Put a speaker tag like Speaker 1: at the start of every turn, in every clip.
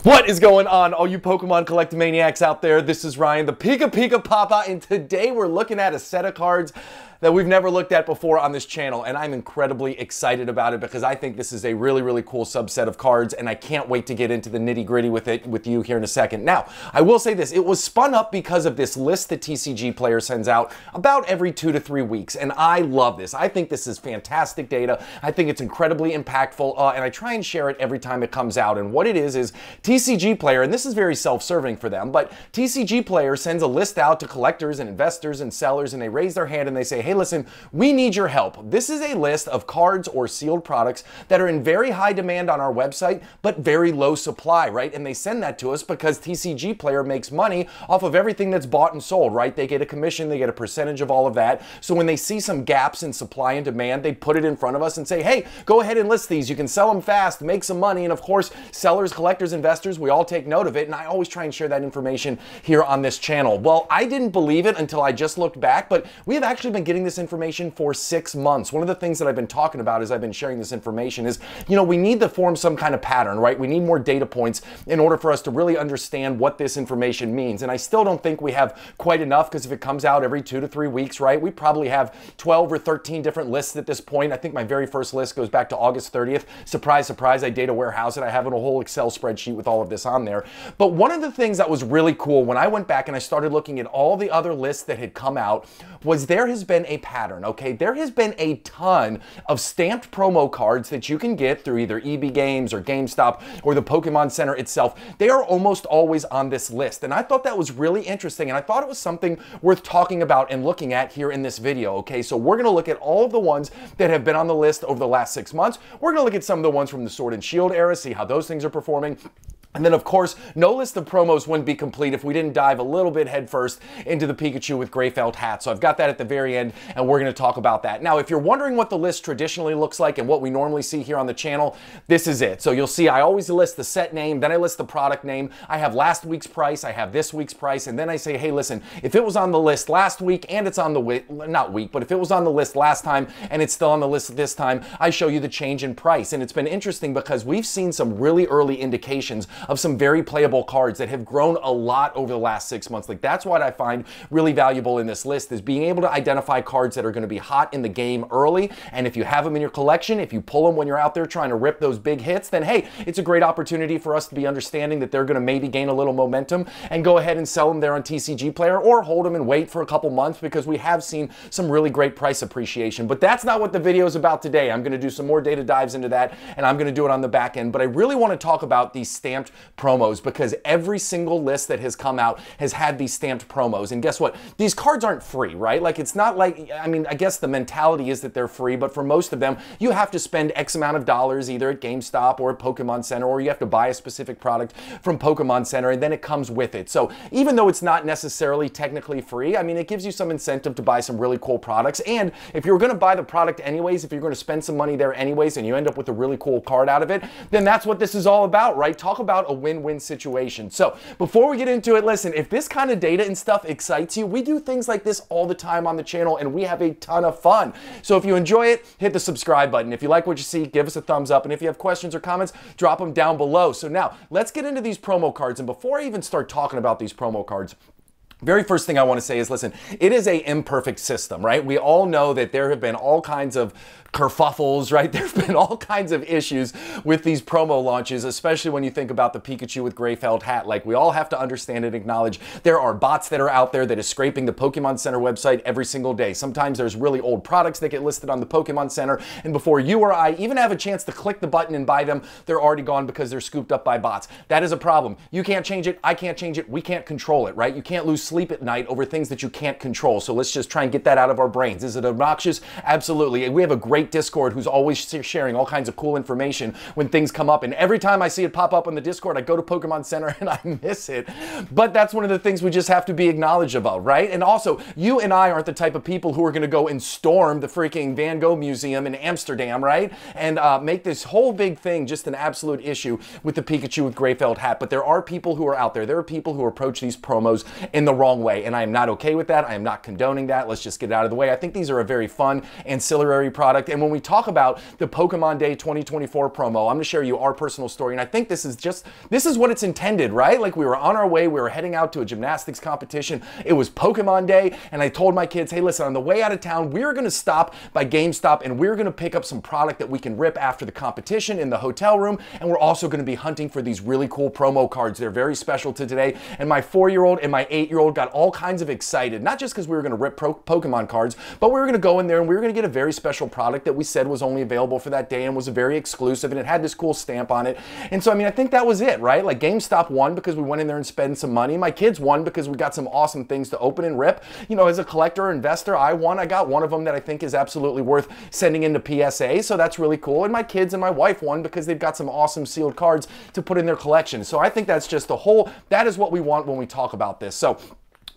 Speaker 1: What is going on, all you Pokemon collectomaniacs out there? This is Ryan, the PikaPikaPaPa, and today we're looking at a set of cards that we've never looked at before on this channel, and I'm incredibly excited about it because I think this is a really cool subset of cards, and I can't wait to get into the nitty-gritty with you here in a second. Now, I will say this, it was spun up because of this list that TCG Player sends out about every 2 to 3 weeks, and I love this. I think this is fantastic data. I think it's incredibly impactful, and I try and share it every time it comes out, and what it is TCG Player, and this is very self-serving for them, but TCG Player sends a list out to collectors and investors and sellers, and they raise their hand and they say, hey, listen, we need your help. This is a list of cards or sealed products that are in very high demand on our website, but very low supply, right? And they send that to us because TCG Player makes money off of everything that's bought and sold, right? They get a commission, they get a percentage of all of that. So when they see some gaps in supply and demand, they put it in front of us and say, hey, go ahead and list these. You can sell them fast, make some money. And of course, sellers, collectors, investors, we all take note of it. And I always try and share that information here on this channel. Well, I didn't believe it until I just looked back, but we have actually been getting this information for 6 months. One of the things that I've been talking about as I've been sharing this information is, you know, we need to form some kind of pattern, right? We need more data points in order for us to really understand what this information means. And I still don't think we have quite enough, because if it comes out every 2 to 3 weeks, right, we probably have 12 or 13 different lists at this point. I think my very first list goes back to August 30th. Surprise, surprise, I data warehouse it. I have a whole Excel spreadsheet with all of this on there. But one of the things that was really cool when I went back and I started looking at all the other lists that had come out was there has been a pattern, okay? There has been a ton of stamped promo cards that you can get through either EB Games or GameStop or the Pokemon Center itself. They are almost always on this list. And I thought that was really interesting, and I thought it was something worth talking about and looking at here in this video, okay? So we're gonna look at all of the ones that have been on the list over the last 6 months. We're gonna look at some of the ones from the Sword and Shield era, see how those things are performing. And then, of course, no list of promos wouldn't be complete if we didn't dive a little bit headfirst into the Pikachu with gray felt hat. So I've got that at the very end, and we're going to talk about that. Now, if you're wondering what the list traditionally looks like and what we normally see here on the channel, this is it. So you'll see I always list the set name, then I list the product name. I have last week's price, I have this week's price, and then I say, hey, listen, if it was on the list last week and it's on the not week, but if it was on the list last time and it's still on the list this time, I show you the change in price. And it's been interesting because we've seen some really early indications of some very playable cards that have grown a lot over the last 6 months. Like, that's what I find really valuable in this list, is being able to identify cards that are going to be hot in the game early. And if you have them in your collection, if you pull them when you're out there trying to rip those big hits, then hey, it's a great opportunity for us to be understanding that they're going to maybe gain a little momentum and go ahead and sell them there on TCG Player, or hold them and wait for a couple months, because we have seen some really great price appreciation. But that's not what the video is about today. I'm going to do some more data dives into that, and I'm going to do it on the back end. But I really want to talk about these stamped promos, because every single list that has come out has had these stamped promos. And guess what? These cards aren't free, right? Like, it's not like, I mean, I guess the mentality is that they're free, but for most of them, you have to spend X amount of dollars either at GameStop or at Pokemon Center, or you have to buy a specific product from Pokemon Center, and then it comes with it. So even though it's not necessarily technically free, I mean, it gives you some incentive to buy some really cool products. And if you're going to buy the product anyways, if you're going to spend some money there anyways, and you end up with a really cool card out of it, then that's what this is all about, right? Talk about a win-win situation. So before we get into it, listen, if this kind of data and stuff excites you, we do things like this all the time on the channel, and we have a ton of fun. So if you enjoy it, hit the subscribe button. If you like what you see, give us a thumbs up. And if you have questions or comments, drop them down below. So now let's get into these promo cards. And before I even start talking about these promo cards, very first thing I want to say is, listen, it is an imperfect system, right? We all know that there have been all kinds of kerfuffles, right? There have been all kinds of issues with these promo launches, especially when you think about the Pikachu with gray felt hat. Like, we all have to understand and acknowledge there are bots that are out there that is scraping the Pokemon Center website every single day. Sometimes there's really old products that get listed on the Pokemon Center, and before you or I even have a chance to click the button and buy them, they're already gone because they're scooped up by bots. That is a problem. You can't change it. I can't change it. We can't control it, right? You can't lose sleep at night over things that you can't control. So let's just try and get that out of our brains. Is it obnoxious? Absolutely. We have a great Discord who's always sharing all kinds of cool information when things come up. And every time I see it pop up on the Discord, I go to Pokemon Center and I miss it. But that's one of the things we just have to be acknowledged about, right? And also, you and I aren't the type of people who are going to go and storm the freaking Van Gogh Museum in Amsterdam, right? And make this whole big thing just an absolute issue with the Pikachu with gray felt hat. But there are people who are out there. There are people who approach these promos in the the wrong way, and I am not okay with that. I am not condoning that. Let's just get it out of the way. I think these are a very fun ancillary product, and when we talk about the Pokemon Day 2024 promo, I'm gonna share you our personal story, and I think this is what it's intended, right? Like, we were on our way, we were heading out to a gymnastics competition. It was Pokemon Day, and I told my kids, hey, listen, on the way out of town, we're gonna stop by GameStop, and we're gonna pick up some product that we can rip after the competition in the hotel room, and we're also gonna be hunting for these really cool promo cards. They're very special to today, and my 4-year-old and my 8-year-old got all kinds of excited, not just because we were gonna rip Pokemon cards, but we were gonna go in there and we were gonna get a very special product that we said was only available for that day and was a very exclusive, and it had this cool stamp on it. And so, I mean, I think that was it, right? Like, GameStop won because we went in there and spent some money. My kids won because we got some awesome things to open and rip. You know, as a collector or investor, I won. I got one of them that I think is absolutely worth sending into PSA, so that's really cool. And my kids and my wife won because they've got some awesome sealed cards to put in their collection. So I think that's just that is what we want when we talk about this. So,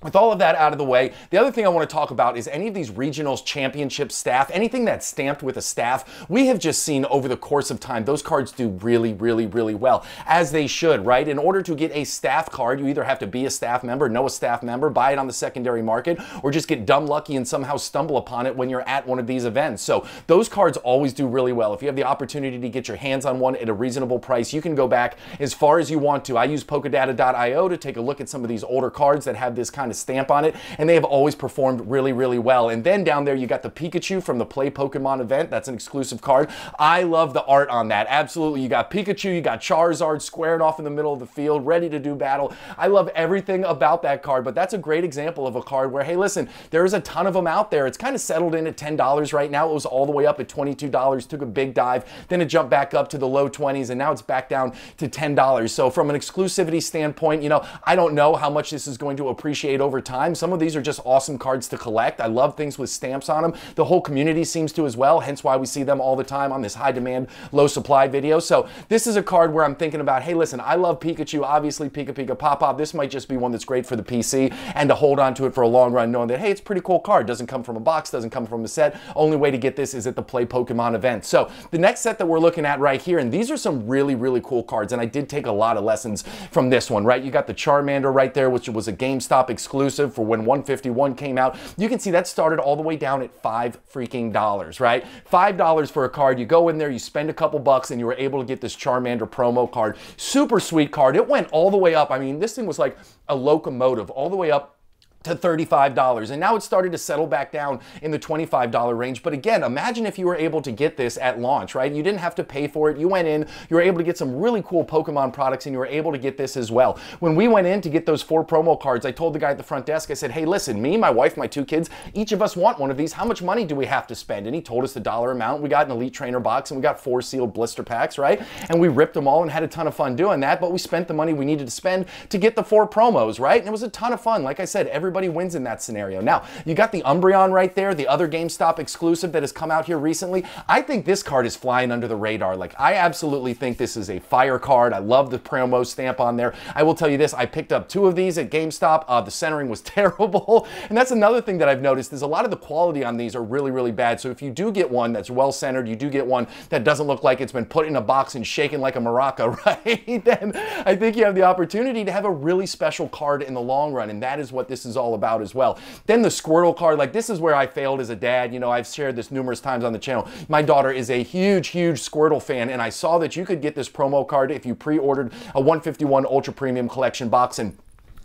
Speaker 1: with all of that out of the way, the other thing I want to talk about is any of these regionals championship staff, anything that's stamped with a staff. We have just seen over the course of time, those cards do really, really, really well, as they should, right? In order to get a staff card, you either have to be a staff member, know a staff member, buy it on the secondary market, or just get dumb lucky and somehow stumble upon it when you're at one of these events. So those cards always do really well. If you have the opportunity to get your hands on one at a reasonable price, you can go back as far as you want to. I use Pokedata.io to take a look at some of these older cards that have this kind of stamp on it, and they have always performed really, really well. And then down there you got the Pikachu from the Play Pokemon event. That's an exclusive card. I love the art on that. Absolutely. You got Pikachu, you got Charizard squared off in the middle of the field, ready to do battle. I love everything about that card, but that's a great example of a card where, hey, listen, there's a ton of them out there. It's kind of settled in at $10 right now. It was all the way up at $22, took a big dive, then it jumped back up to the low 20s, and now it's back down to $10. So from an exclusivity standpoint, you know, I don't know how much this is going to appreciate over time. Some of these are just awesome cards to collect. I love things with stamps on them. The whole community seems to as well, hence why we see them all the time on this high demand, low supply video. So this is a card where I'm thinking about, hey, listen, I love Pikachu, obviously PikaPikaPaPa. This might just be one that's great for the PC and to hold on to it for a long run, knowing that, hey, it's a pretty cool card. Doesn't come from a box, doesn't come from a set. Only way to get this is at the Play Pokemon event. So the next set that we're looking at right here, and these are some really, really cool cards, and I did take a lot of lessons from this one, right? You got the Charmander right there, which was a GameStop exclusive for when 151 came out. You can see that started all the way down at $5 right? $5 for a card. You go in there, you spend a couple bucks, and you were able to get this Charmander promo card. Super sweet card. It went all the way up. I mean, this thing was like a locomotive all the way up to $35, and now it's started to settle back down in the $25 range. But again, imagine if you were able to get this at launch, right? You didn't have to pay for it. You went in, you were able to get some really cool Pokemon products, and you were able to get this as well. When we went in to get those 4 promo cards, I told the guy at the front desk, I said, hey, listen, me, my wife, my 2 kids, each of us want one of these. How much money do we have to spend? And he told us the dollar amount. We got an Elite Trainer box, and we got 4 sealed blister packs, right? And we ripped them all and had a ton of fun doing that, but we spent the money we needed to spend to get the 4 promos, right? And it was a ton of fun. Like I said, everybody wins in that scenario. Now, you got the Umbreon right there, the other GameStop exclusive that has come out here recently. I think this card is flying under the radar. Like, I absolutely think this is a fire card. I love the promo stamp on there. I will tell you this, I picked up 2 of these at GameStop. The centering was terrible. And that's another thing that I've noticed is a lot of the quality on these are really, really bad. So if you do get one that's well centered, you do get one that doesn't look like it's been put in a box and shaken like a maraca, right? Then I think you have the opportunity to have a really special card in the long run. And that is what this is all about as well. Then the Squirtle card, like, this is where I failed as a dad. You know, I've shared this numerous times on the channel. My daughter is a huge, huge Squirtle fan, and I saw that you could get this promo card if you pre-ordered a 151 Ultra Premium Collection box, and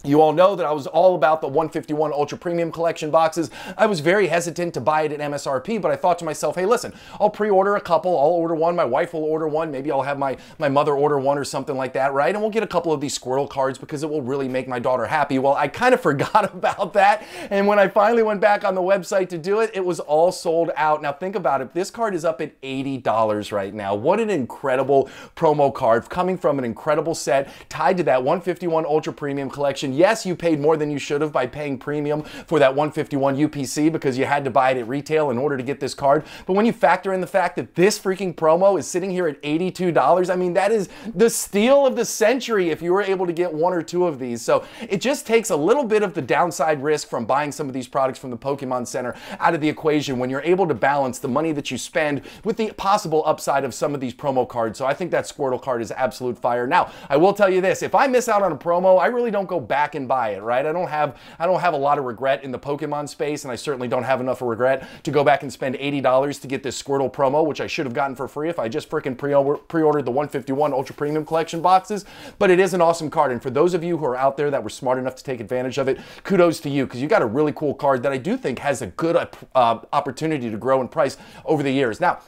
Speaker 1: you all know that I was all about the 151 Ultra Premium Collection boxes. I was very hesitant to buy it at MSRP, but I thought to myself, hey, listen, I'll pre-order a couple. I'll order one. My wife will order one. Maybe I'll have my mother order one or something like that, right? And we'll get a couple of these Squirtle cards because it will really make my daughter happy. Well, I kind of forgot about that, and when I finally went back on the website to do it, it was all sold out. Now, think about it. This card is up at $80 right now. What an incredible promo card coming from an incredible set tied to that 151 Ultra Premium Collection. Yes, you paid more than you should have by paying premium for that 151 UPC because you had to buy it at retail in order to get this card. But when you factor in the fact that this freaking promo is sitting here at $82, I mean, that is the steal of the century if you were able to get 1 or 2 of these. So it just takes a little bit of the downside risk from buying some of these products from the Pokemon Center out of the equation when you're able to balance the money that you spend with the possible upside of some of these promo cards. So I think that Squirtle card is absolute fire. Now, I will tell you this, if I miss out on a promo, I really don't go back back and buy it, right? I don't have a lot of regret in the Pokemon space, and I certainly don't have enough of regret to go back and spend $80 to get this Squirtle promo, which I should have gotten for free if I just freaking pre-ordered the 151 Ultra Premium Collection boxes. But it is an awesome card, and for those of you who are out there that were smart enough to take advantage of it, kudos to you, because you got a really cool card that I do think has a good opportunity to grow in price over the years. Now,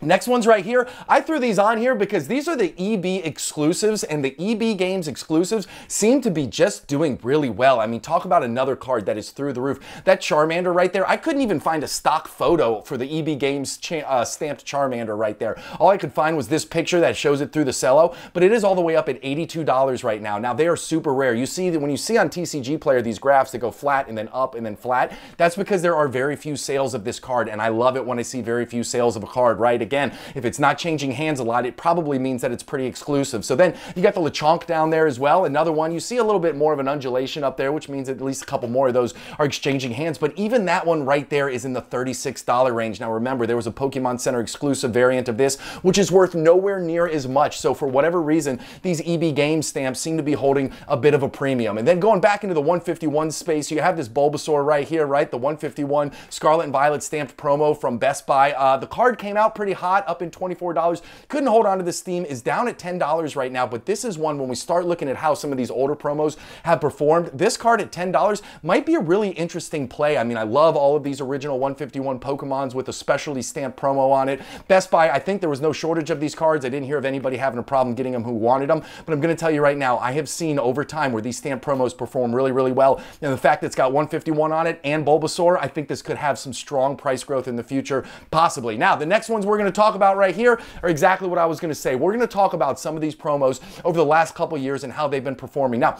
Speaker 1: next one's right here. I threw these on here because these are the EB exclusives, and the EB Games exclusives seem to be just doing really well. I mean, talk about another card that is through the roof. That Charmander right there, I couldn't even find a stock photo for the EB Games stamped Charmander right there. All I could find was this picture that shows it through the cello, but it is all the way up at $82 right now. Now, they are super rare. You see that when you see on TCG Player these graphs that go flat and then up and then flat, that's because there are very few sales of this card, and I love it when I see very few sales of a card, right? Again, if it's not changing hands a lot, it probably means that it's pretty exclusive. So then you got the Lechonk down there as well. Another one, you see a little bit more of an undulation up there, which means at least a couple more of those are exchanging hands. But even that one right there is in the $36 range. Now remember, there was a Pokemon Center exclusive variant of this, which is worth nowhere near as much. So for whatever reason, these EB Games stamps seem to be holding a bit of a premium. And then going back into the 151 space, you have this Bulbasaur right here, right? The 151 Scarlet and Violet stamped promo from Best Buy. The card came out pretty hot, up in $24. Couldn't hold on to this theme, is down at $10 right now, but this is one when we start looking at how some of these older promos have performed. This card at $10 might be a really interesting play. I mean, I love all of these original 151 Pokemons with a specialty stamped promo on it. Best Buy, I think there was no shortage of these cards. I didn't hear of anybody having a problem getting them who wanted them, but I'm going to tell you right now, I have seen over time where these stamped promos perform really, really well. And the fact that it's got 151 on it and Bulbasaur, I think this could have some strong price growth in the future, possibly. Now, the next ones we're going to talk about right here are exactly what I was going to say. We're going to talk about some of these promos over the last couple years and how they've been performing. Now,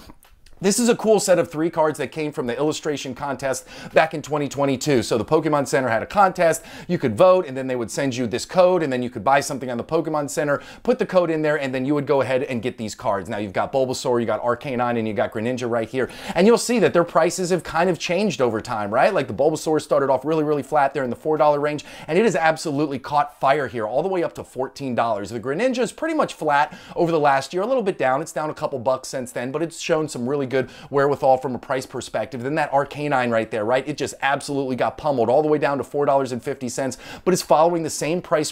Speaker 1: this is a cool set of 3 cards that came from the illustration contest back in 2022. So the Pokemon Center had a contest, you could vote, and then they would send you this code, and then you could buy something on the Pokemon Center, put the code in there, and then you would go ahead and get these cards. Now you've got Bulbasaur, you got Arcanine, and you got Greninja right here. And you'll see that their prices have kind of changed over time, right? Like the Bulbasaur started off really, really flat there in the $4 range, and it has absolutely caught fire here, all the way up to $14. The Greninja is pretty much flat over the last year, a little bit down. It's down a couple bucks since then, but it's shown some really good wherewithal from a price perspective. Then that Arcanine right there, right? It just absolutely got pummeled all the way down to $4.50, but it's following the same price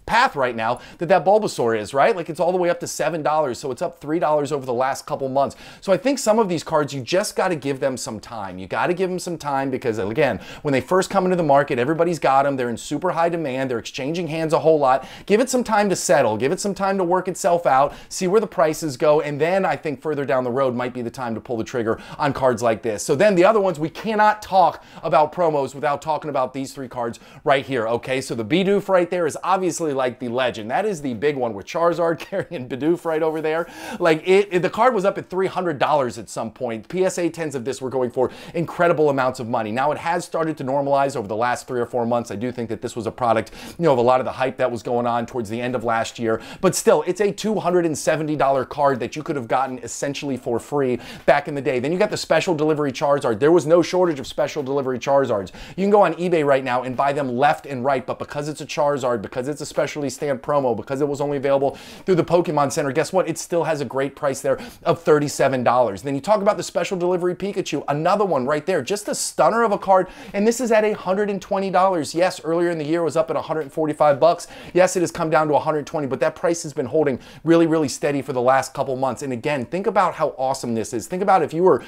Speaker 1: path right now that Bulbasaur is, right? Like it's all the way up to $7, so it's up $3 over the last couple months. So I think some of these cards, you just got to give them some time. You got to give them some time because, again, when they first come into the market, everybody's got them. They're in super high demand. They're exchanging hands a whole lot. Give it some time to settle. Give it some time to work itself out, see where the prices go, and then I think further down the road might be the time to pull the trigger on cards like this. So then the other ones, we cannot talk about promos without talking about these 3 cards right here, okay? So the Bidoof right there is obviously like the legend. That is the big one with Charizard carrying Bidoof right over there. Like the card was up at $300 at some point. PSA 10s of this were going for incredible amounts of money. Now it has started to normalize over the last 3 or 4 months. I do think that this was a product, you know, of a lot of the hype that was going on towards the end of last year, but still, it's a $270 card that you could have gotten essentially for free back in the day. Then you got the special delivery Charizard. There was no shortage of special delivery Charizards. You can go on eBay right now and buy them left and right, but because it's a Charizard, because it's a specialty stamped promo, because it was only available through the Pokemon Center, guess what? It still has a great price there of $37. Then you talk about the special delivery Pikachu, another one right there, just a stunner of a card, and this is at $120. Yes, earlier in the year it was up at 145 bucks. Yes, it has come down to 120, but that price has been holding really, really steady for the last couple months. And again, think about how awesome this is. Think about if you were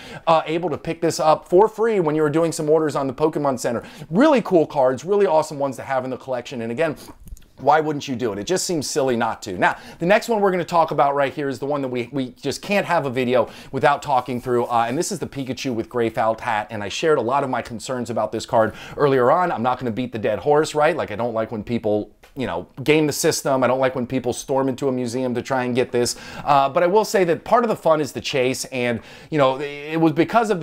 Speaker 1: able to pick this up for free when you were doing some orders on the Pokemon Center. Really cool cards, really awesome ones to have in the collection. And again, why wouldn't you do it? It just seems silly not to. Now, the next one we're going to talk about right here is the one that we just can't have a video without talking through, and this is the Pikachu with gray felt hat, and I shared a lot of my concerns about this card earlier on. I'm not going to beat the dead horse, right? Like, I don't like when people, you know, game the system. I don't like when people storm into a museum to try and get this, but I will say that part of the fun is the chase, and, you know, it was because of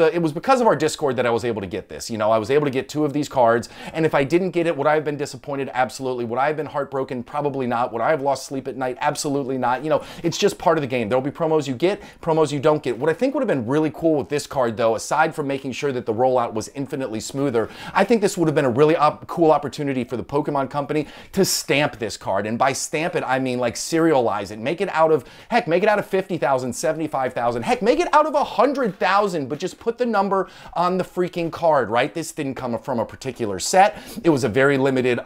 Speaker 1: our Discord that I was able to get this. You know, I was able to get 2 of these cards, and if I didn't get it, would I have been disappointed? Absolutely. Would I have been heartbroken? heartbroken? Probably not. Would I have lost sleep at night? Absolutely not. You know, it's just part of the game. There'll be promos you get, promos you don't get. What I think would have been really cool with this card, though, aside from making sure that the rollout was infinitely smoother, I think this would have been a really cool opportunity for the Pokemon Company to stamp this card. And by stamp it, I mean like serialize it. Make it out of, heck, make it out of 50,000, 75,000. Heck, make it out of 100,000, but just put the number on the freaking card, right? This didn't come from a particular set. It was a very limited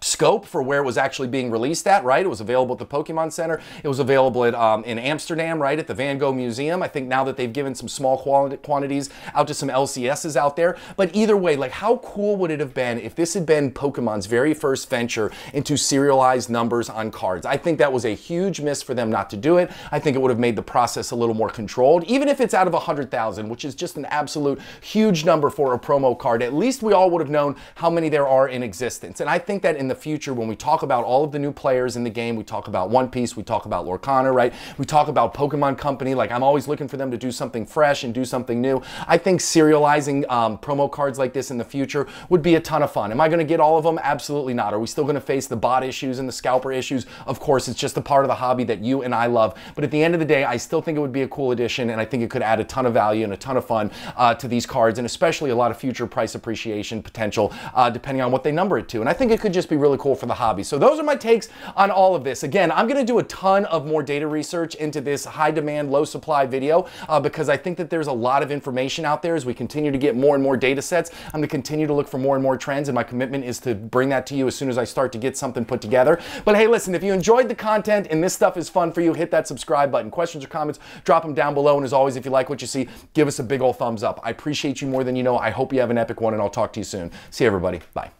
Speaker 1: scope for where it was actually being released at, right? It was available at the Pokemon Center. It was available at in Amsterdam, right, at the Van Gogh Museum. I think now that they've given some small quantities out to some LCSs out there. But either way, like, how cool would it have been if this had been Pokemon's very first venture into serialized numbers on cards? I think that was a huge miss for them not to do it. I think it would have made the process a little more controlled, even if it's out of 100,000, which is just an absolute huge number for a promo card. At least we all would have known how many there are in existence. And I think that in the future, when we talk about all of the new players in the game, we talk about One Piece, we talk about Lorcana, right? We talk about Pokemon Company. Like, I'm always looking for them to do something fresh and do something new. I think serializing promo cards like this in the future would be a ton of fun. Am I going to get all of them? Absolutely not. Are we still going to face the bot issues and the scalper issues? Of course, it's just a part of the hobby that you and I love. But at the end of the day, I still think it would be a cool addition, and I think it could add a ton of value and a ton of fun to these cards, and especially a lot of future price appreciation potential, depending on what they number it to. And I think it could just be really cool for the hobby. So those are my takes on all of this. Again, I'm going to do a ton of more data research into this high demand, low supply video because I think that there's a lot of information out there as we continue to get more and more data sets. I'm going to continue to look for more and more trends, and my commitment is to bring that to you as soon as I start to get something put together. But hey, listen, if you enjoyed the content and this stuff is fun for you, hit that subscribe button. Questions or comments, drop them down below. And as always, if you like what you see, give us a big old thumbs up. I appreciate you more than you know. I hope you have an epic one, and I'll talk to you soon. See you, everybody. Bye.